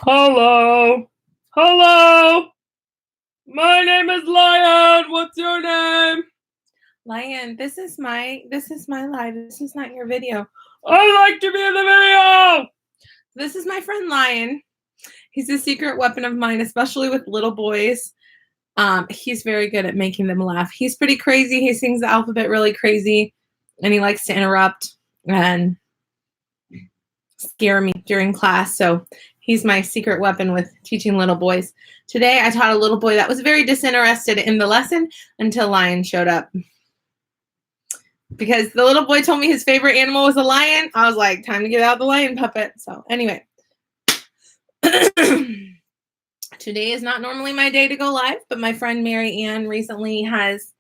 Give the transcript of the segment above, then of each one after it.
Hello. Hello. My name is Lion. What's your name? Lion, this is my live. This is not your video. I like to be in the video. This is my friend Lion. He's a secret weapon of mine, especially with little boys. He's very good at making them laugh. He's pretty crazy. He sings the alphabet really crazy, and he likes to interrupt and scare me during class. So he's my secret weapon with teaching little boys. Today, I taught a little boy that was very disinterested in the lesson until Lion showed up. Because the little boy told me his favorite animal was a lion, I was like, time to get out the lion puppet. So anyway, today is not normally my day to go live, but my friend Mary Ann recently has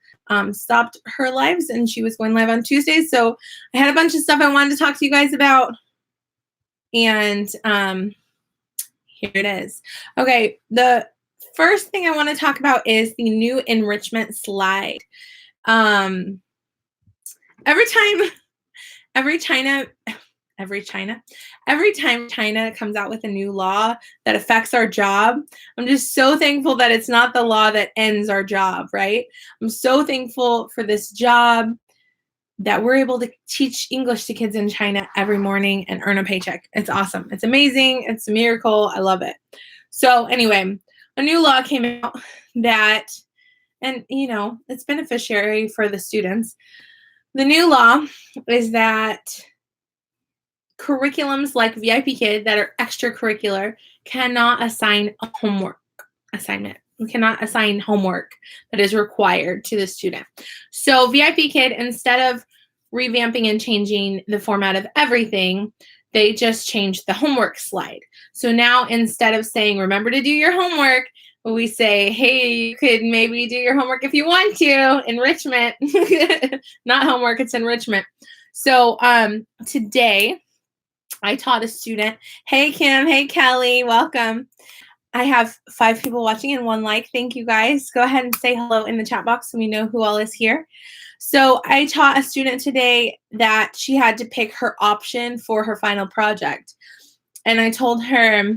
stopped her lives, and she was going live on Tuesdays. So I had a bunch of stuff I wanted to talk to you guys about. And here it is. Okay, the first thing I want to talk about is the new enrichment slide. Every time China comes out with a new law that affects our job, I'm just so thankful that it's not the law that ends our job, right? I'm so thankful for this job that we're able to teach English to kids in China every morning and earn a paycheck. It's awesome. It's amazing. It's a miracle. I love it. So anyway, a new law came out that, and it's beneficiary for the students. The new law is that curriculums like VIPKid that are extracurricular cannot assign a homework assignment. We cannot assign homework that is required to the student. So VIPKid, instead of revamping and changing the format of everything, they just changed the homework slide. So now instead of saying, remember to do your homework, we say, hey, you could maybe do your homework if you want to. Enrichment. Not homework, it's enrichment. So today, I taught a student. Hey, Kim. Hey, Kelly. Welcome. I have 5 people watching and 1 like. Thank you, guys. Go ahead and say hello in the chat box so we know who all is here. So I taught a student today that she had to pick her option for her final project. And I told her,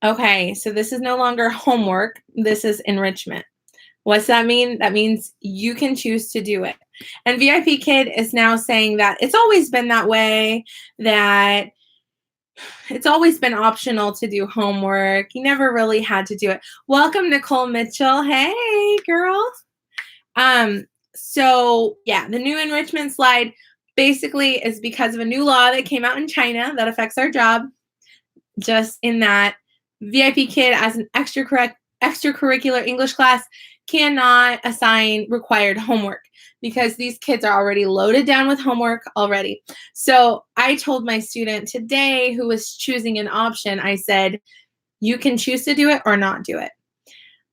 okay, so this is no longer homework. This is enrichment. What's that mean? That means you can choose to do it. And VIPKid is now saying that it's always been that way, that it's always been optional to do homework. You never really had to do it. Welcome, Nicole Mitchell. Hey, girl. So yeah, the new enrichment slide basically is because of a new law that came out in China that affects our job. Just in that VIPKid as an extracurricular English class cannot assign required homework because these kids are already loaded down with homework already. So I told my student today who was choosing an option, I said, you can choose to do it or not do it.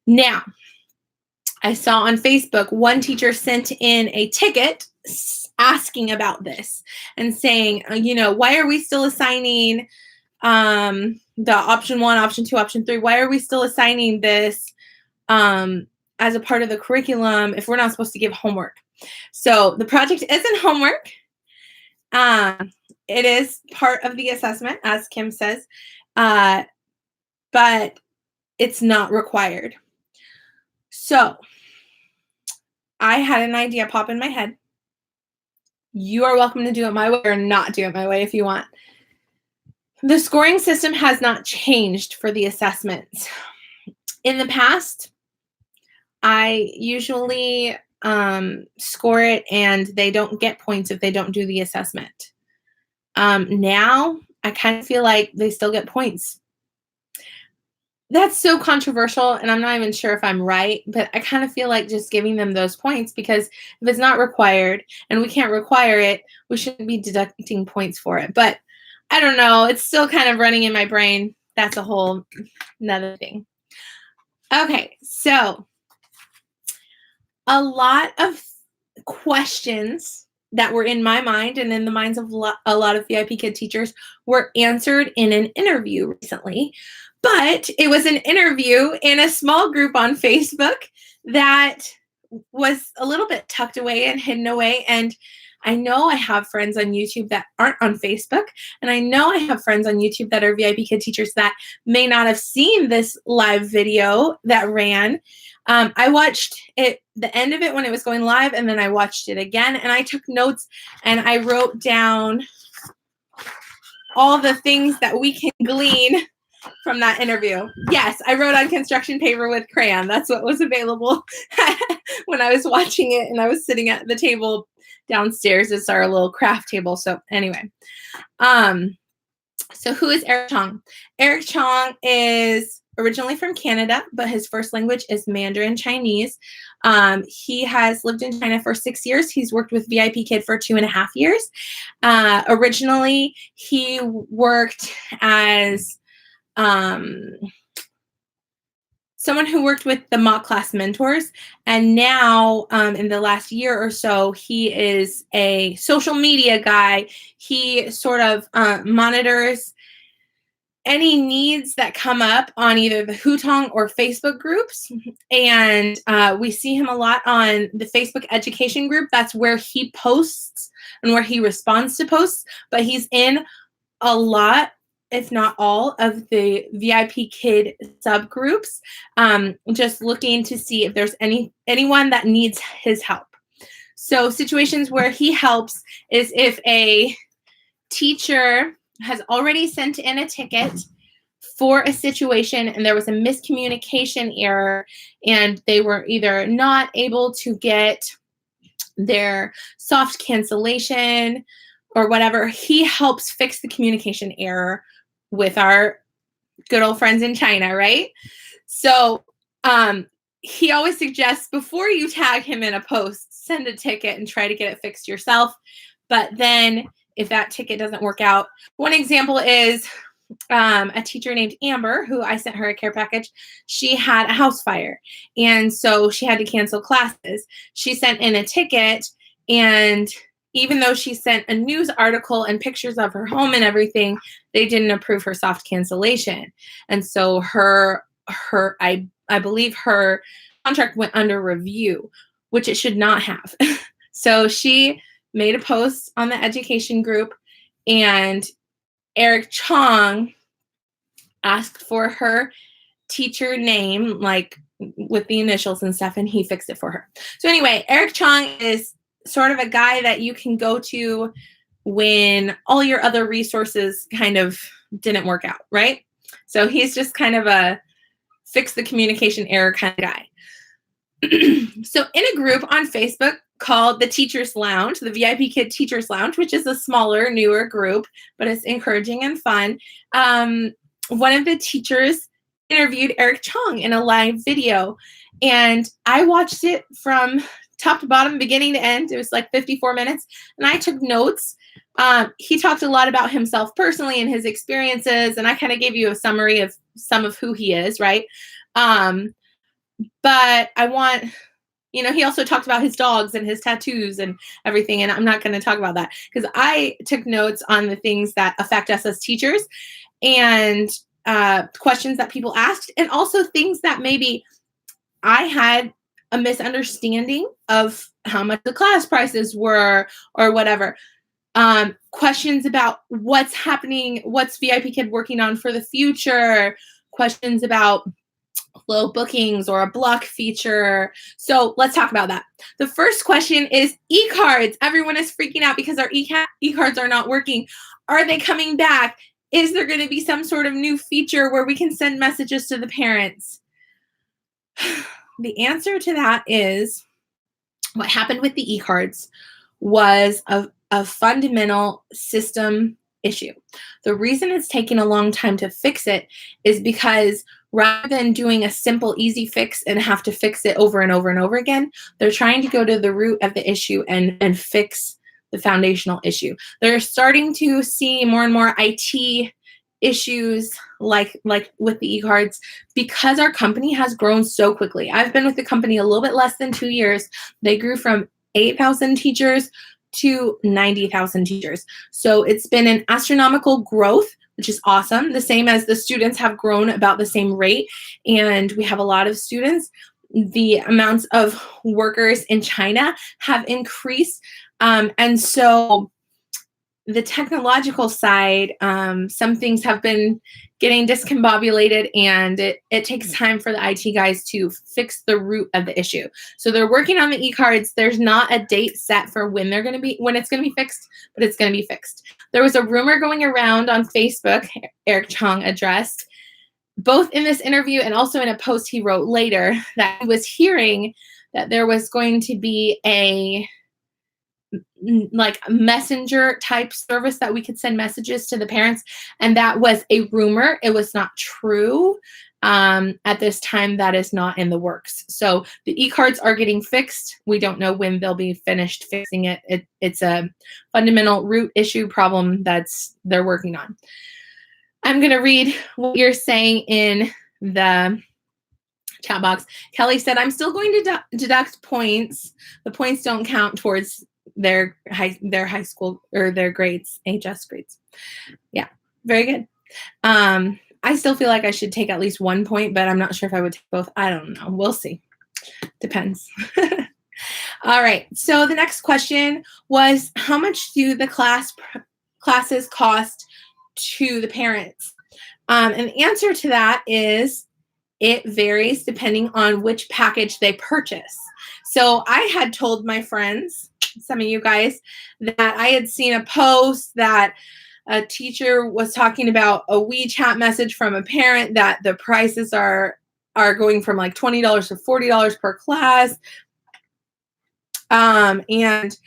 Now, I saw on Facebook one teacher sent in a ticket asking about this and saying, why are we still assigning the option 1, option 2, option 3? Why are we still assigning this as a part of the curriculum if we're not supposed to give homework? So the project isn't homework. It is part of the assessment, as Kim says, but it's not required. So I had an idea pop in my head. You are welcome to do it my way or not do it my way if you want. The scoring system has not changed for the assessments. In the past, I usually score it and they don't get points if they don't do the assessment. Now, I kind of feel like they still get points. That's so controversial, and I'm not even sure if I'm right, but I kind of feel like just giving them those points because if it's not required and we can't require it, we shouldn't be deducting points for it. But I don't know. It's still kind of running in my brain. That's a whole nother thing. Okay, so a lot of questions that were in my mind and in the minds of a lot of VIPKid teachers were answered in an interview recently. But it was an interview in a small group on Facebook that was a little bit tucked away and hidden away. And I know I have friends on YouTube that aren't on Facebook, and I know I have friends on YouTube that are VIP Kid teachers that may not have seen this live video that ran. I watched it, the end of it when it was going live, and then I watched it again, and I took notes and I wrote down all the things that we can glean from that interview. Yes, I wrote on construction paper with crayon. That's what was available when I was watching it, and I was sitting at the table downstairs. It's our little craft table. So anyway, so who is Erik Chong? Erik Chong is originally from Canada, but his first language is Mandarin Chinese. He has lived in China for 6 years. He's worked with VIP Kid for 2.5 years. Originally, he worked as someone who worked with the mock class mentors, and now in the last year or so, he is a social media guy. He sort of monitors any needs that come up on either the Hutong or Facebook groups. And we see him a lot on the Facebook education group. That's where he posts and where he responds to posts, but he's in a lot, if not all, of the VIP Kid subgroups, just looking to see if there's anyone that needs his help. So situations where he helps is if a teacher has already sent in a ticket for a situation and there was a miscommunication error and they were either not able to get their soft cancellation or whatever, he helps fix the communication error with our good old friends in China, right? So he always suggests before you tag him in a post, send a ticket and try to get it fixed yourself. But then if that ticket doesn't work out, one example is a teacher named Amber, who I sent her a care package. She had a house fire, and so she had to cancel classes. She sent in a ticket, and even though she sent a news article and pictures of her home and everything, they didn't approve her soft cancellation. And so I believe her contract went under review, which it should not have. So she made a post on the education group, and Erik Chong asked for her teacher name, like with the initials and stuff, and he fixed it for her. So anyway, Erik Chong is sort of a guy that you can go to when all your other resources kind of didn't work out, right? So he's just kind of a fix the communication error kind of guy. So in a group on Facebook called the Teachers Lounge, the VIP Kid Teachers Lounge, which is a smaller, newer group, but it's encouraging and fun. One of the teachers interviewed Erik Chong in a live video, and I watched it from top to bottom, beginning to end. It was like 54 minutes, and I took notes. He talked a lot about himself personally and his experiences, and I kind of gave you a summary of some of who he is, right? But I want, he also talked about his dogs and his tattoos and everything, and I'm not going to talk about that because I took notes on the things that affect us as teachers and questions that people asked, and also things that maybe I had a misunderstanding of how much the class prices were or whatever. Questions about what's happening, what's VIP Kid working on for the future, questions about low bookings or a block feature. So let's talk about that. The first question is e-cards. Everyone is freaking out because our e-cards are not working. Are they coming back? Is there going to be some sort of new feature where we can send messages to the parents? The answer to that is what happened with the e-cards was a fundamental system issue. The reason it's taking a long time to fix it is because rather than doing a simple, easy fix and have to fix it over and over and over again, they're trying to go to the root of the issue and fix the foundational issue. They're starting to see more and more IT issues like with the e-cards because our company has grown so quickly. I've been with the company a little bit less than 2 years. They grew from 8,000 teachers to 90,000 teachers. So it's been an astronomical growth, which is awesome. The same as the students have grown about the same rate, and we have a lot of students. The amounts of workers in China have increased And so the technological side, some things have been getting discombobulated, and it takes time for the IT guys to fix the root of the issue. So they're working on the e-cards. There's not a date set for when it's going to be fixed, but it's going to be fixed. There was a rumor going around on Facebook, Erik Chong addressed, both in this interview and also in a post he wrote later, that he was hearing that there was going to be a like messenger type service that we could send messages to the parents, and that was a rumor. It was not true. At this time, that is not in the works. So the e-cards are getting fixed. We don't know when they'll be finished fixing it. It's a fundamental root issue problem they're working on. I'm going to read what you're saying in the chat box. Kelly said, I'm still going to deduct points. The points don't count towards their high school or their grades, HS grades. Yeah, very good. I still feel like I should take at least 1 point, but I'm not sure if I would take both. I don't know. We'll see. Depends. All right. So the next question was, how much do the classes cost to the parents? And the answer to that is it varies depending on which package they purchase. So I had told my friends, some of you guys, that I had seen a post that a teacher was talking about a WeChat message from a parent that the prices are going from like $20 to $40 per class. And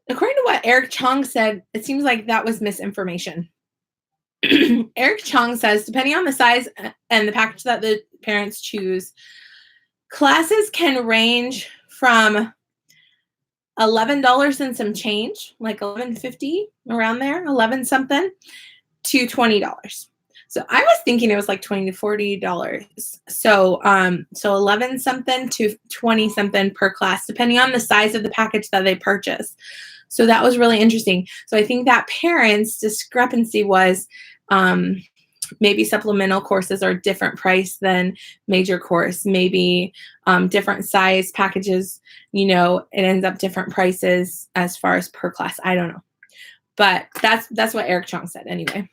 according to what Erik Chong said, it seems like that was misinformation. Erik Chong says, depending on the size and the package that the parents choose, classes can range from $11 and some change, like $11.50, around there, 11 something, to $20. So I was thinking it was like $20 to $40. So 11 something to 20 something per class, depending on the size of the package that they purchase. So that was really interesting. So I think that parents' discrepancy was maybe supplemental courses are different price than major course. Maybe different size packages, it ends up different prices as far as per class. I don't know. But that's what Erik Chong said anyway.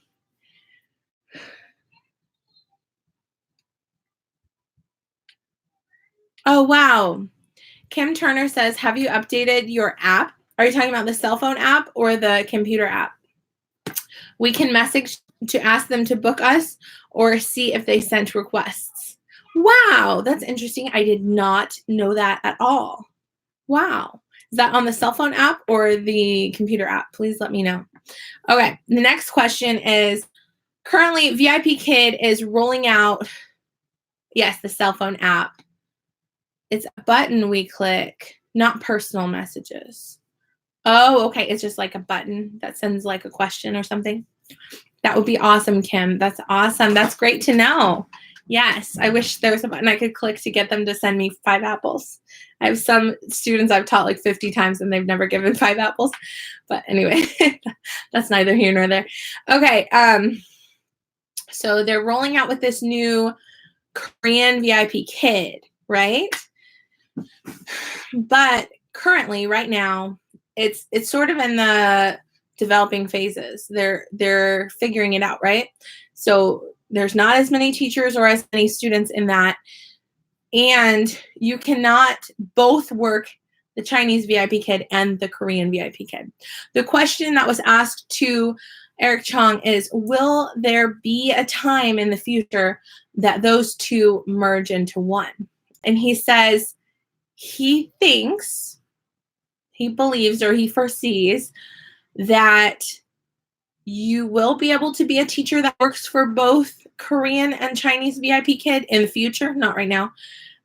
Oh, wow. Kim Turner says, have you updated your app? Are you talking about the cell phone app or the computer app? We can message to ask them to book us or see if they sent requests. Wow, that's interesting. I did not know that at all. Wow. Is that on the cell phone app or the computer app? Please let me know. Okay, the next question is, currently VIPKid is rolling out, yes, the cell phone app. It's a button we click, not personal messages. Oh, okay. It's just like a button that sends like a question or something. That would be awesome, Kim. That's awesome. That's great to know. Yes, I wish there was a button I could click to get them to send me 5 apples. I have some students I've taught like 50 times and they've never given 5 apples. But anyway, that's neither here nor there. Okay, so they're rolling out with this new Korean VIPKid, right? But currently, right now, it's sort of in the developing phases. They're figuring it out, right? So there's not as many teachers or as many students in that. And you cannot both work the Chinese VIPKid and the Korean VIPKid. The question that was asked to Erik Chong is, will there be a time in the future that those two merge into one? And he says he thinks, he believes, or he foresees that you will be able to be a teacher that works for both Korean and Chinese VIPKid in the future, not right now,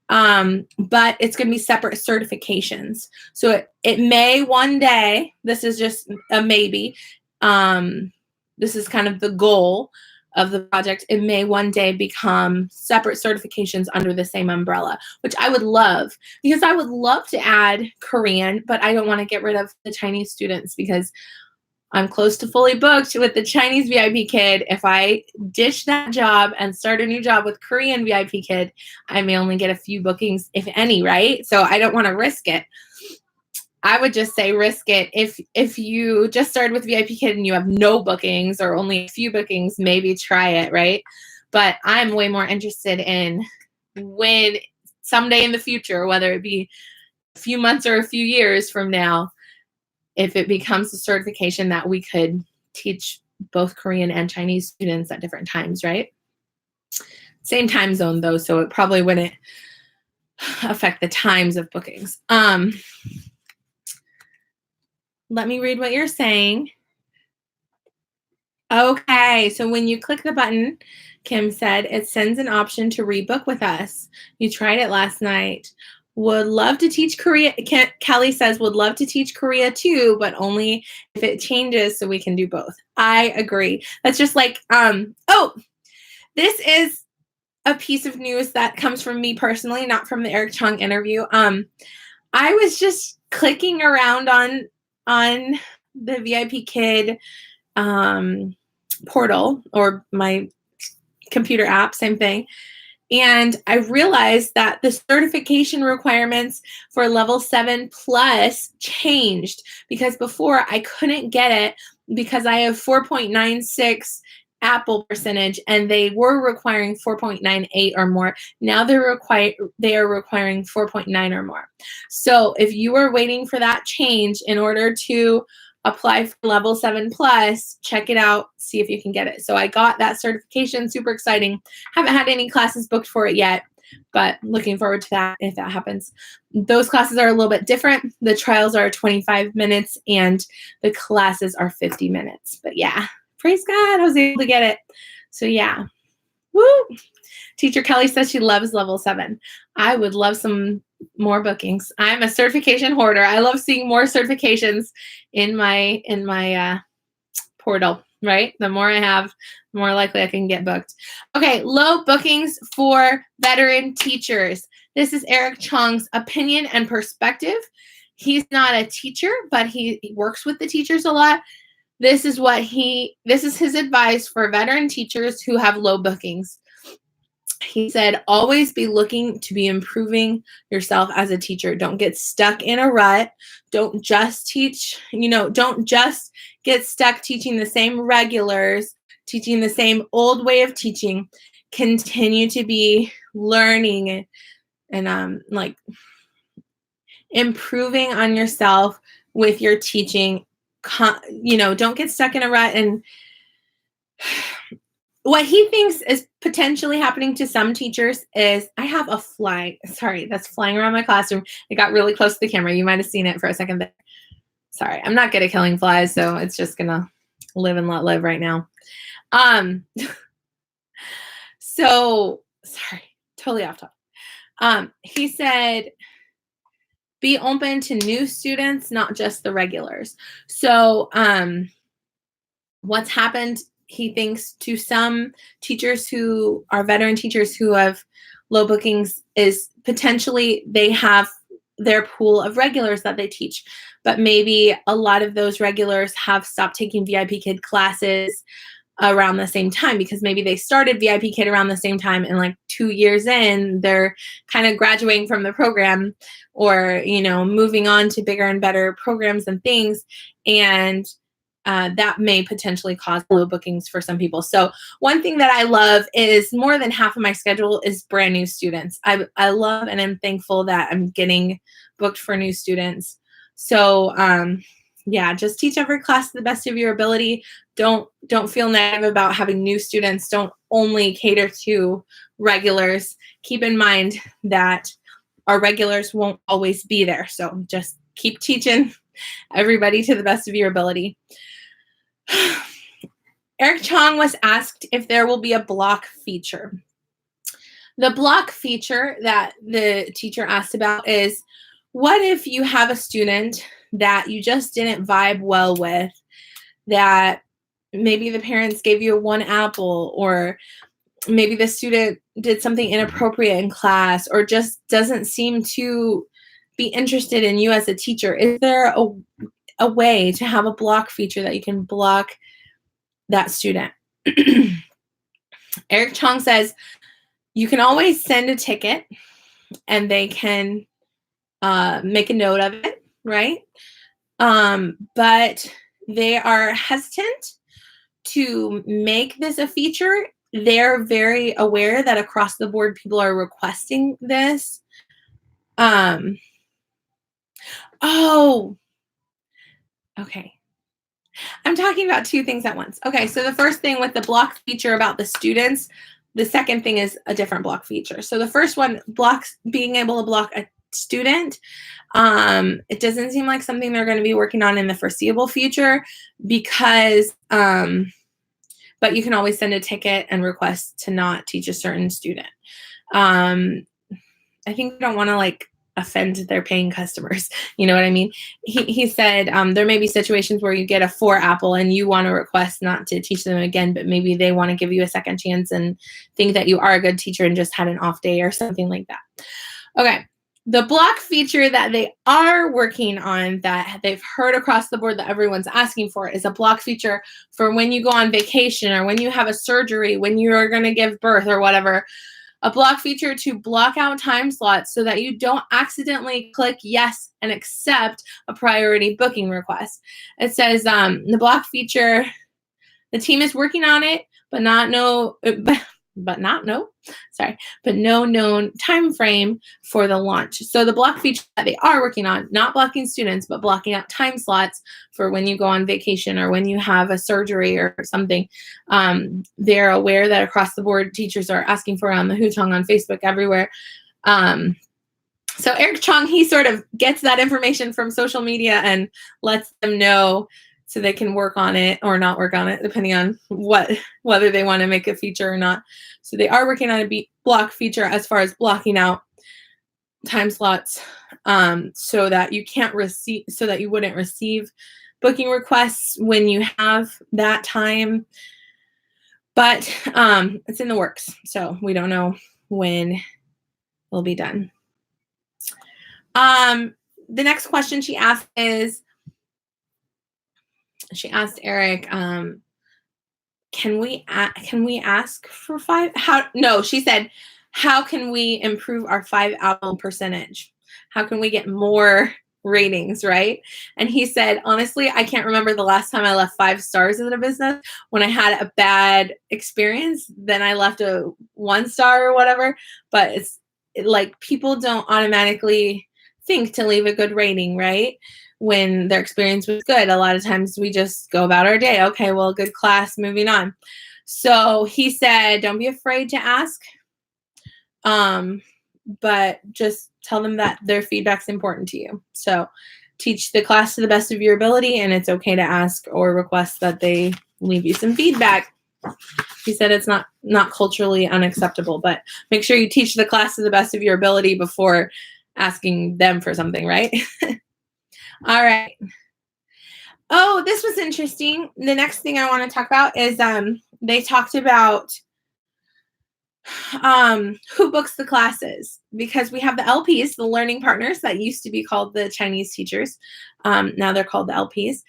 but it's going to be separate certifications. So it may one day, this is just a maybe, this is kind of the goal of the project, it may one day become separate certifications under the same umbrella, which I would love, because I would love to add Korean, but I don't want to get rid of the Chinese students because I'm close to fully booked with the Chinese VIPKid. If I ditch that job and start a new job with Korean VIPKid, I may only get a few bookings, if any, right? So I don't want to risk it. I would just say risk it. If you just started with VIP Kid and you have no bookings or only a few bookings, maybe try it, right? But I'm way more interested in when someday in the future, whether it be a few months or a few years from now, if it becomes a certification that we could teach both Korean and Chinese students at different times, right? Same time zone though, so it probably wouldn't affect the times of bookings. Let me read what you're saying. Okay, so when you click the button, Kim said, it sends an option to rebook with us. You tried it last night. Would love to teach Korea. Kelly says, would love to teach Korea too, but only if it changes so we can do both. I agree. That's just like, oh, this is a piece of news that comes from me personally, not from the Erik Chong interview. I was just clicking around on the VIP Kid portal or my computer app, same thing. And I realized that the certification requirements for level 7 plus changed, because before I couldn't get it because I have 4.96 Apple percentage and they were requiring 4.98 or more. Now they are requiring 4.9 or more. So if you are waiting for that change in order to apply for level 7 plus, check it out, see if you can get it. So I got that certification, super exciting. Haven't had any classes booked for it yet, but looking forward to that if that happens. Those classes are a little bit different. The trials are 25 minutes and the classes are 50 minutes. But yeah, praise God, I was able to get it. So yeah, woo. Teacher Kelly says she loves level 7. I would love some more bookings. I'm a certification hoarder. I love seeing more certifications in my portal, right? The more I have, the more likely I can get booked. Okay, low bookings for veteran teachers. This is Erik Chong's opinion and perspective. He's not a teacher, but he works with the teachers a lot. This is his advice for veteran teachers who have low bookings. He said, always be looking to be improving yourself as a teacher. Don't get stuck in a rut. Don't just teach, don't just get stuck teaching the same regulars, teaching the same old way of teaching. Continue to be learning and like improving on yourself with your teaching. Don't get stuck in a rut. And what he thinks is potentially happening to some teachers is, I have a fly, sorry, that's flying around my classroom. It got really close to the camera. You might have seen it for a second there. Sorry, I'm not good at killing flies, so it's just gonna live and let live right now. So, sorry, totally off topic. He said, be open to new students, not just the regulars. So, what's happened, he thinks, to some teachers who are veteran teachers who have low bookings is potentially they have their pool of regulars that they teach, but maybe a lot of those regulars have stopped taking VIP Kid classes around the same time, because maybe they started VIP Kid around the same time and like 2 years in, they're kind of graduating from the program or, moving on to bigger and better programs and things. And that may potentially cause low bookings for some people. So one thing that I love is more than half of my schedule is brand new students. I love and I'm thankful that I'm getting booked for new students. So yeah, just teach every class to the best of your ability. Don't feel negative about having new students. Don't only cater to regulars. Keep in mind that our regulars won't always be there. So just keep teaching everybody to the best of your ability. Erik Chong was asked if there will be a block feature. The block feature that the teacher asked about is, what if you have a student that you just didn't vibe well with, that maybe the parents gave you a 1 apple, or maybe the student did something inappropriate in class, or just doesn't seem to be interested in you as a teacher? Is there a way to have a block feature that you can block that student? Erik Chong says you can always send a ticket and they can make a note of it. right? But they are hesitant to make this a feature. They're very aware that across the board people are requesting this. Oh, okay. I'm talking about two things at once. Okay, so the first thing with the block feature about the students, the second thing is a different block feature. So the first one, blocks, being able to block a student, it doesn't seem like something they're going to be working on in the foreseeable future because, but you can always send a ticket and request to not teach a certain student. I think we don't want to like offend their paying customers. You know what I mean? He said there may be situations where you get a 4 apple and you want to request not to teach them again, but maybe they want to give you a second chance and think that you are a good teacher and just had an off day or something like that. Okay. The block feature that they are working on that they've heard across the board that everyone's asking for is a block feature for when you go on vacation or when you have a surgery, when you are going to give birth or whatever. A block feature to block out time slots so that you don't accidentally click yes and accept a priority booking request. It says the block feature, the team is working on it, but no known time frame for the launch. So the block feature that they are working on, not blocking students, but blocking out time slots for when you go on vacation or when you have a surgery or something. They're aware that across the board teachers are asking for it on the Hutong, on Facebook, everywhere. So Erik Chong, he sort of gets that information from social media and lets them know so they can work on it or not work on it, depending on whether they want to make a feature or not. So they are working on a block feature as far as blocking out time slots so that you wouldn't receive booking requests when you have that time. But it's in the works, so we don't know when it'll be done. The next question she asked is, she asked Erik, can we ask for 5? She said, how can we improve our 5 apple percentage? How can we get more ratings, right? And he said, honestly, I can't remember the last time I left 5 stars in a business. When I had a bad experience, then I left a 1 star or whatever. But like people don't automatically think to leave a good rating, right? When their experience was good. A lot of times we just go about our day. Okay, well, good class, moving on. So he said, don't be afraid to ask, but just tell them that their feedback's important to you. So teach the class to the best of your ability, and it's okay to ask or request that they leave you some feedback. He said it's not culturally unacceptable, but make sure you teach the class to the best of your ability before asking them for something, right? All right. Oh, this was interesting. The next thing I want to talk about is they talked about who books the classes, because we have the LPs, the learning partners, that used to be called the Chinese teachers. Now they're called the LPs.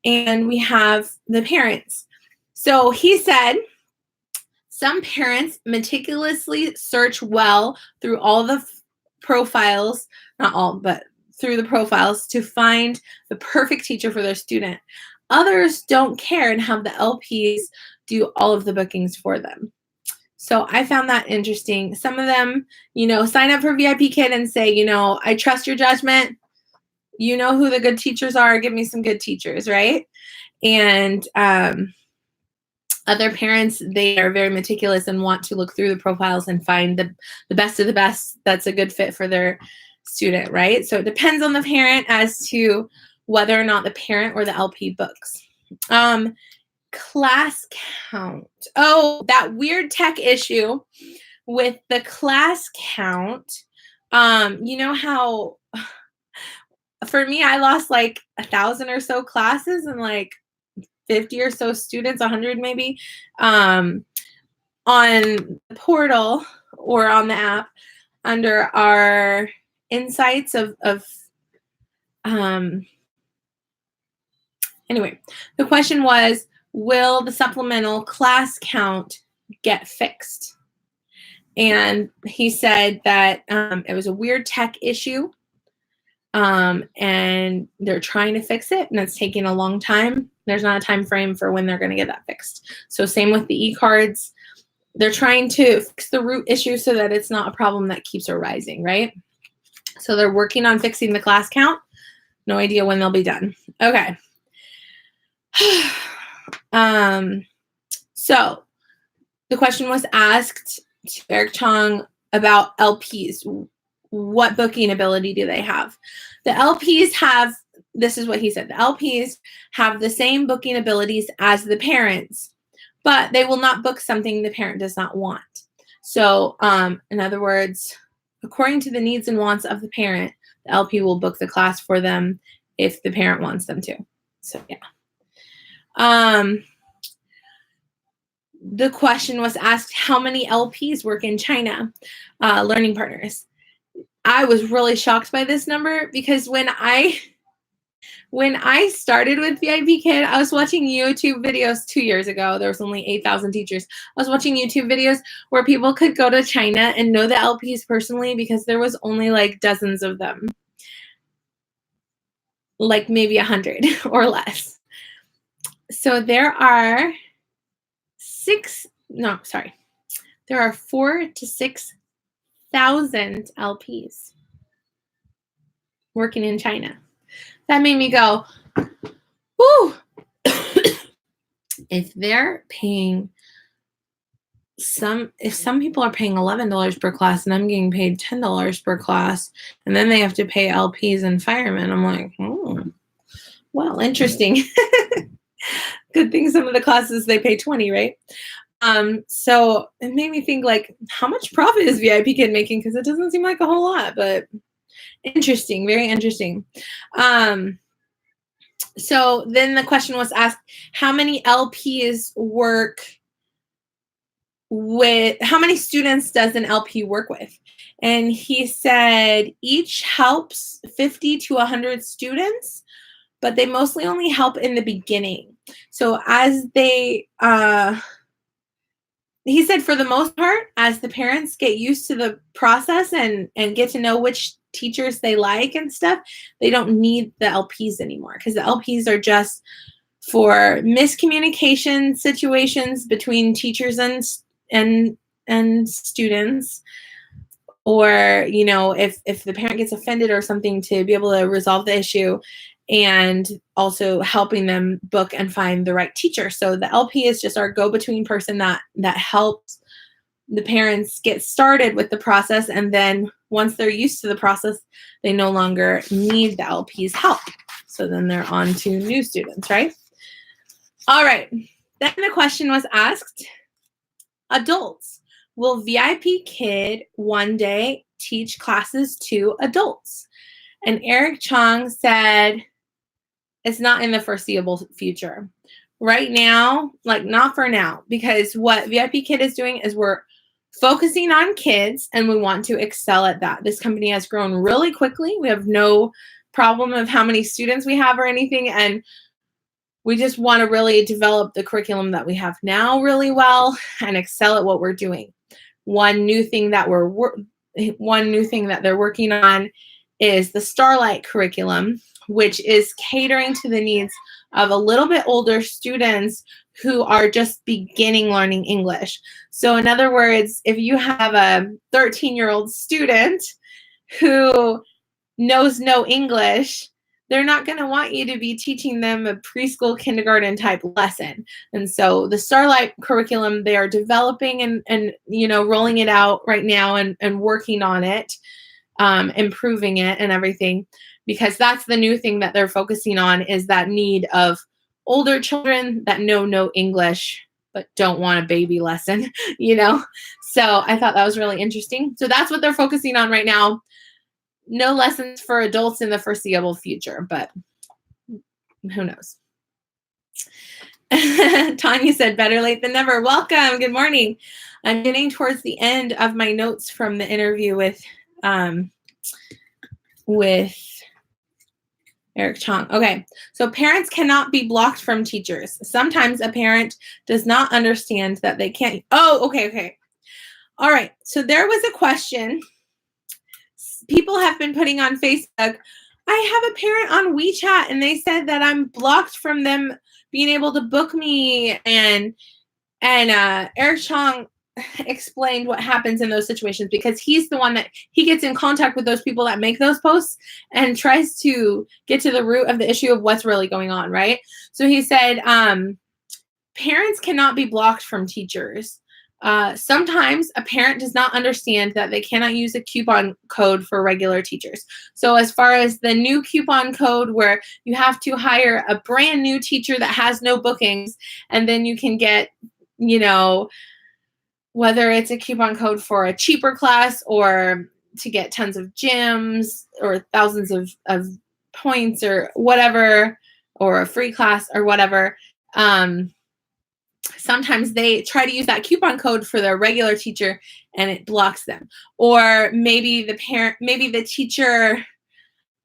And we have the parents. So he said some parents meticulously search well through all the profiles, not all, but through the profiles to find the perfect teacher for their student. Others don't care and have the LPs do all of the bookings for them. So I found that interesting. Some of them, sign up for VIPKID and say, I trust your judgment. You know who the good teachers are. Give me some good teachers, right? And other parents, they are very meticulous and want to look through the profiles and find the best of the best that's a good fit for their student, right? So it depends on the parent as to whether or not the parent or the LP books. Class count. Oh, that weird tech issue with the class count. You know how for me, I lost like 1,000 or so classes and like 50 or so students, 100 maybe, on the portal or on the app under our insights of anyway, the question was, will the supplemental class count get fixed? And he said that it was a weird tech issue and they're trying to fix it, and it's taking a long time. There's not a time frame for when they're going to get that fixed. So same with the e-cards. They're trying to fix the root issue so that it's not a problem that keeps arising, right? So they're working on fixing the class count. No idea when they'll be done. Okay. So the question was asked to Erik Chong about LPs. What booking ability do they have? The LPs have, this is what he said, the LPs have the same booking abilities as the parents, but they will not book something the parent does not want. So in other words, according to the needs and wants of the parent, the LP will book the class for them if the parent wants them to. So yeah. The question was asked, how many LPs work in China, learning partners? I was really shocked by this number because when I started with VIPKid, I was watching YouTube videos 2 years ago. There was only 8,000 teachers. I was watching YouTube videos where people could go to China and know the LPs personally because there was only like dozens of them, like maybe 100 or less. So there are 4,000 to 6,000 LPs working in China. That made me go, whoo. If they're paying if some people are paying $11 per class and I'm getting paid $10 per class, and then they have to pay LPs and firemen, I'm like, well, interesting. Good thing some of the classes they pay 20, right? So it made me think, like, how much profit is VIPKid making? Because it doesn't seem like a whole lot, but interesting, very interesting. So then the question was asked, how many LPs work with, how many students does an LP work with? And he said each helps 50 to 100 students, but they mostly only help in the beginning. So as they, he said for the most part, as the parents get used to the process and get to know which teachers they like and stuff, they don't need the LPs anymore, because the LPs are just for miscommunication situations between teachers and students, or, you know, if the parent gets offended or something, to be able to resolve the issue, and also helping them book and find the right teacher. So the LP is just our go-between person that helps the parents get started with the process, and then once they're used to the process, they no longer need the LP's help. So then they're on to new students, right? All right. Then the question was asked, adults. Will VIPKid one day teach classes to adults? And Erik Chong said, it's not in the foreseeable future. Right now, like, not for now, because what VIPKid is doing is we're focusing on kids, and we want to excel at that. This company has grown really quickly. We have no problem of how many students we have or anything, and we just want to really develop the curriculum that we have now really well and excel at what we're doing. One new thing that they're working on is the Starlight curriculum, which is catering to the needs of a little bit older students who are just beginning learning English. So in other words, if you have a 13-year-old student who knows no English, they're not going to want you to be teaching them a preschool, kindergarten type lesson. And so the Starlight curriculum, they are developing and you know, rolling it out right now and working on it, improving it and everything, because that's the new thing that they're focusing on, is that need of older children that know no English but don't want a baby lesson, you know? So I thought that was really interesting. So that's what they're focusing on right now. No lessons for adults in the foreseeable future, but who knows? Tanya said, better late than never. Welcome. Good morning. I'm getting towards the end of my notes from the interview with Erik Chong. Okay, so parents cannot be blocked from teachers. Sometimes a parent does not understand that they can't. Oh, okay. All right, so there was a question people have been putting on Facebook. I have a parent on WeChat and they said that I'm blocked from them being able to book me. And Eric Chong explained what happens in those situations, because he's the one that he gets in contact with those people that make those posts and tries to get to the root of the issue of what's really going on, right? So he said, parents cannot be blocked from teachers. Sometimes a parent does not understand that they cannot use a coupon code for regular teachers. So as far as the new coupon code where you have to hire a brand new teacher that has no bookings, and then you can get, you know, whether it's a coupon code for a cheaper class or to get tons of gyms or thousands of points or whatever, or a free class or whatever. Sometimes they try to use that coupon code for their regular teacher and it blocks them. Or maybe the teacher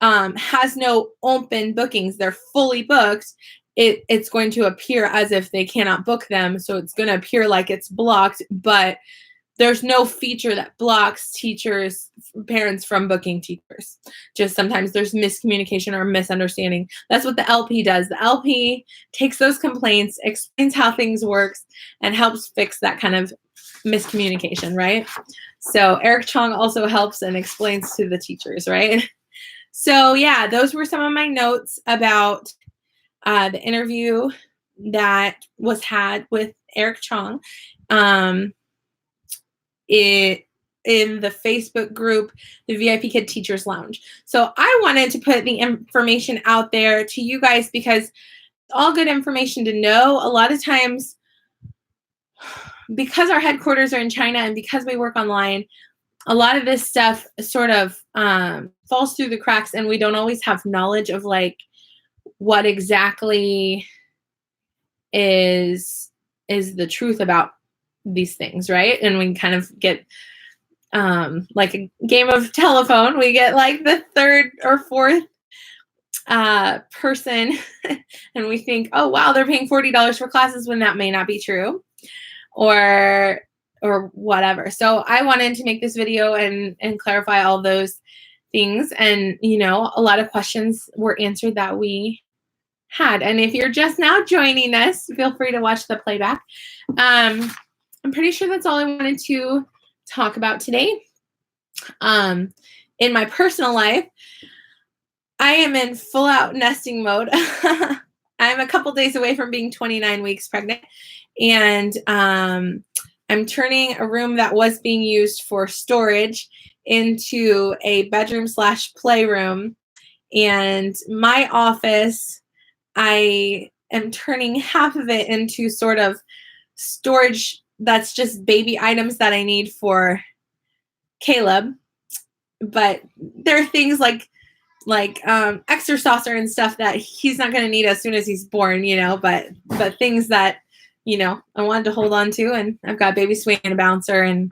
has no open bookings. They're fully booked. It's going to appear as if they cannot book them. So it's going to appear like it's blocked, but there's no feature that blocks parents from booking teachers. Just sometimes there's miscommunication or misunderstanding. That's what the LP does. The LP takes those complaints, explains how things works, and helps fix that kind of miscommunication, right? So Eric Chong also helps and explains to the teachers, right? So yeah, those were some of my notes about the interview that was had with Eric Chong. In the Facebook group, the VIP Kid Teachers Lounge. So I wanted to put the information out there to you guys because it's all good information to know. A lot of times, because our headquarters are in China and because we work online, a lot of this stuff sort of falls through the cracks, and we don't always have knowledge of like what exactly is the truth about these things, right? And we kind of get like a game of telephone. We get like the third or fourth person and we think, oh wow, they're paying $40 for classes, when that may not be true, or whatever. So I wanted to make this video and clarify all those things. And you know, a lot of questions were answered that we had. And if you're just now joining us, feel free to watch the playback. I'm pretty sure that's all I wanted to talk about today. In my personal life, I am in full out nesting mode. I'm a couple days away from being 29 weeks pregnant, and I'm turning a room that was being used for storage into a bedroom / playroom. And my office, I am turning half of it into sort of storage that's just baby items that I need for Caleb. But there are things like extra saucer and stuff that he's not going to need as soon as he's born, you know, but things that, you know, I wanted to hold on to. And I've got a baby swing and a bouncer and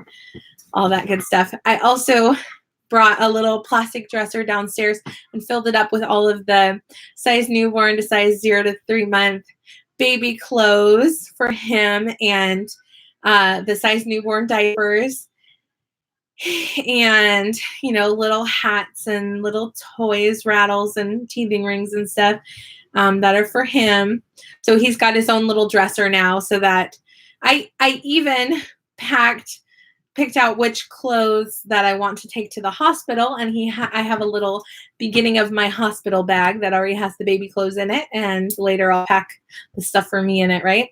all that good stuff. I also brought a little plastic dresser downstairs and filled it up with all of the size newborn to size 0 to 3 month baby clothes for him, and the size newborn diapers, and, you know, little hats and little toys, rattles and teething rings and stuff that are for him. So he's got his own little dresser now, so that I even picked out which clothes that I want to take to the hospital, and I have a little beginning of my hospital bag that already has the baby clothes in it, and later I'll pack the stuff for me in it, right?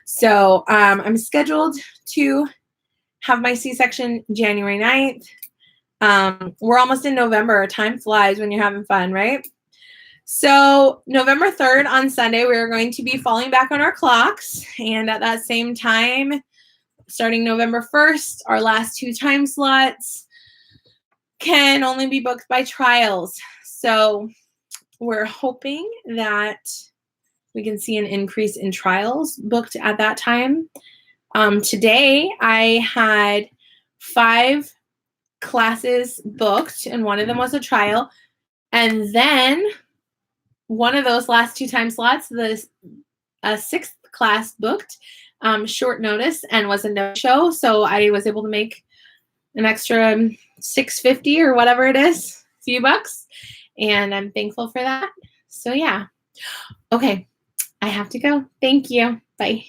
So I'm scheduled to have my C-section January 9th. We're almost in November. Time flies when you're having fun, right? So November 3rd on Sunday, we're going to be falling back on our clocks, and at that same time, starting November 1st, our last 2 time slots can only be booked by trials. So we're hoping that we can see an increase in trials booked at that time. Today, I had 5 classes booked, and one of them was a trial. And then one of those last 2 time slots, a 6th class booked, short notice, and was a no-show. So I was able to make an extra $6.50 or whatever it is, a few bucks. And I'm thankful for that. So, yeah. Okay. I have to go. Thank you. Bye.